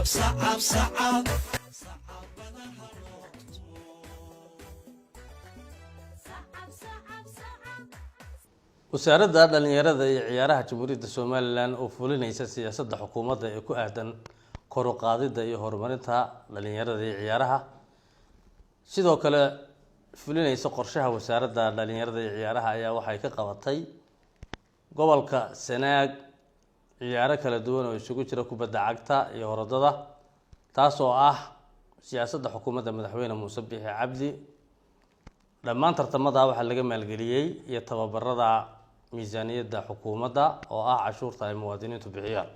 صعب صعب wasaaradda dhalinyarada iyo ciyaaraha Jamhuuriyadda Soomaaliland oo fulinaysa siyaasadda xukuumadda ee ku aadan kor u qaadida iyo horumarinta dhalinyarada iyo ciyaaraha sidoo kale fulinaysa qorshaha wasaaradda dhalinyarada iyo ciyaaraha ayaa waxay ka qabatay gobolka Sanaag ciyaaro kala duwan oo isugu jira kubadda cagta iyo orodada taas oo ah siyaasadda xukuumadda madaxweyne Muuse Biixi Cabdi dhammaan tartamada waxa laga maalgeliyay iyo tababarada miisaaniyadda xukuumadda oo ah cashuurta ay muwaadiniintu bixiyaan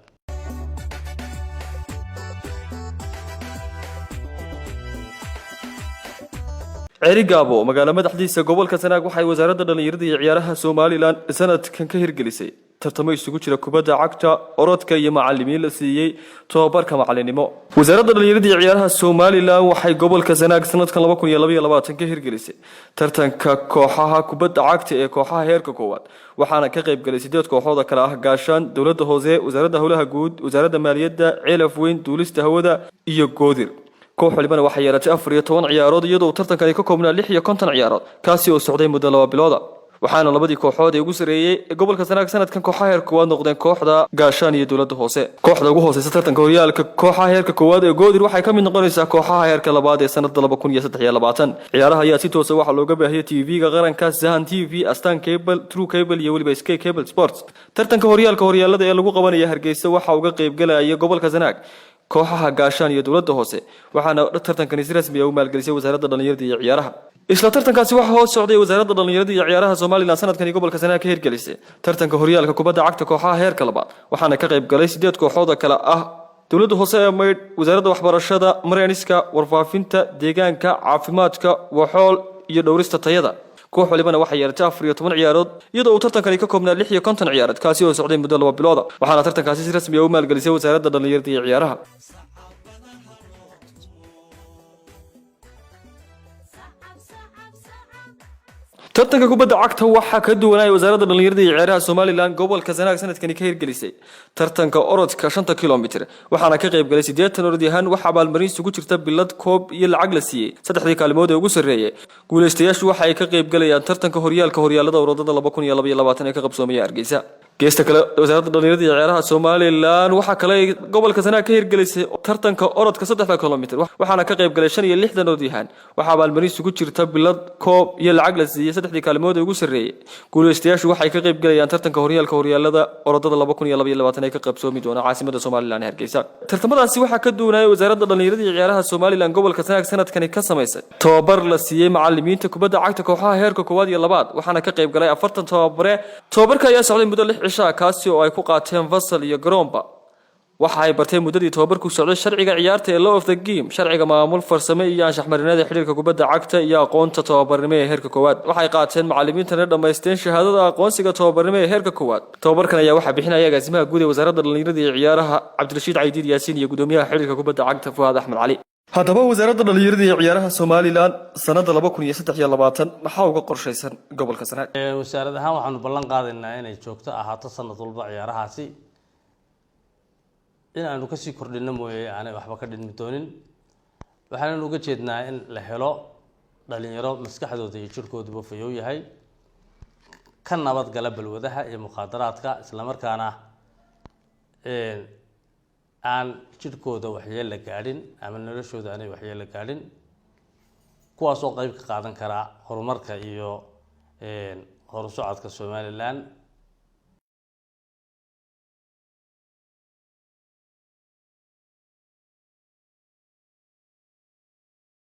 Cerigabo magaalo madaxdiisa gobolka Sanaag waxay wasaaradda dhalinyarada iyo ciyaaraha Soomaaliland sanadkan ka hirgelisay tartamo isugu jira kubadda cagta orodka iyo macallimiin la siiyay tababarka macallinimo wasaaradda dhalinyarada iyo ciyaaraha Soomaaliland waxay gobolka Sanaag sanadkan 2022 ka hirgelisay tartanka kooxaha kubadda cagta ee kooxaha heerka koowaad waxaana ka qayb galay 8 kooxood kala ah gaashaan dawladda hoose wasaaradda howlaha guud wasaaradda maaliyadda ceelaf weyn duulista hawada iyo goodir koox walibana waxay yeelatay 14 ciyaarood iyadoo tartankani ka koobnaa 56 ciyaarood kaasi oo socday muddo 2 bilood waxaana labadii kooxood ee ugu sareeyay gobolka Sanaag sanadkan kooxaha heerka koowaad noqdeen kooxda gaashaan iyo dawladda hoose kooxda ugu hooseysa tartanka horyaalka kooxaha heerka koowaad ee goodir waxay ka mid noqonaysaa kooxaha heerka labaad ee sanadda 2023 ciyaaraha ayaa si toos ah waxa looga baahiyay TV-ga qaranka Zahan TV Astaan Cable True Cable iyo waliba Sky Cable Sports tartanka horyaalada ee lagu qabanaya Hargeysa waxa uu ka qayb galaya gobolka Sanaag kooxaha gaashaan iyo dawladda hoose waxaana tartankani si rasmi ah u maalgelisay wasaaradda dhalinyarada iyo ciyaaraha isla tartankaasi waxa hoos socday wasaaradda dhalinyarada iyo ciyaaraha Soomaaliland sanadkan gobolka Sanaag ka hirgelisay tartanka horyaalka kubadda cagta kooxaha heerka labaad waxaana ka qayb galay 8 kooxood kala ah dawladda hoose ee mayd wasaaradda waxbarashada mareyniska warfaafinta deegaanka caafimaadka waxool iyo dhowrista tayada koox walibana waxay yeelatay 14 ciyaarood iyadoo uu tartankani ka koobnaa 56 ciyaarood kaasi oo socday muddo 2 bilood waxaana tartankaasi si rasmi ah u maalgelisay wasaaradda dhalinyarada iyo ciyaaraha tartanka kubadda cagta waxa ka duwanay wasaaradda dhalinyarada iyo ciyaaraha Soomaaliland gobolka Sanaag sanadkan ka hirgelisay tartanka orodka 5 kiiloomitir waxaana ka qayb galay 8 orodyahan waxa abaalmarin isugu jirta bilad koob iyo lacag la siiyay saddexdii kaalmood ee ugu sareeyay guuleystayaashu waxa ay ka qayb galayaan tartanka horyaalada orodada 2022 ee ka qabsoomaya Hargeysa geesta kale wasaaradda dhalinyarada iyo ciyaaraha Soomaaliland waxa kale gobolka Sanaag ka hirgelisay tartanka orodka 3 kiiloomitir waxaana ka qayb galay 65 orodyahan waxa abaalmarin isugu jirta bilad koob iyo lacag la siiyay saddexdii kaalmood ee ugu sareeyay guuleystayaashu waxay ka qayb galayaan tartanka horyaalada orodada 2022 ee ka qabsoomi doona caasimadda Soomaaliland Hargeysa tartamadaasi waxa ka duwanay wasaaradda dhalinyarada iyo ciyaaraha Soomaaliland gobolka Sanaag sanadkan ka sameysay tababar la siiyay macallimiinta kubadda cagta kooxaha heerka koowaad iyo labaad waxaana ka qayb galay 40 tababarka ayaa socday muddo 6 cisho kaasi oo ay ku qaateen fasal iyo garoonba waxa ay bartay muddadii tababarku socday sharciga ciyaarta ee law of the game sharciga maamul farsamo iyo anshax marineed xiriirka kubadda cagta iyo aqoonta tababarnimo ee heerka koowaad waxay qaateen macallimiintana dhameysteen shahaadada aqoonsiga tababarnimo ee heerka koowaad tababarkan ayaa waxa bixinaya agaasimaha guud ee wasaaradda dhalinyarada iyo ciyaaraha Cabdirashiid Caydiid Yaasiin iyo gudoomiyaha xiriirka kubadda cagta Fuad Axmed Cali haddaba wasaaradda dhalinyarada iyo ciyaaraha Soomaaliland sanadda 2023 maxaa uga qorshaysan gobolka Sanaag wasaaradda ahaan waxaanu ballan qaadaynaa inay joogto ahaato sanad walba ciyaarahaasi in aanu ka sii kordhino mooyee aanay waxba ka dhimi doonin waxaan uga jeednaa in la helo dhalinyaro maskaxdooda iyo jirkooduba fayow yahay ka nabad gala balwadaha iyo muqaadaraadka isla markaana aan jirkooda waxyeello gaadhin ama noloshooda aanay waxyeello gaadhin kuwaas oo qayb ka qaadan kara horumarka iyo horu socodka Soomaaliland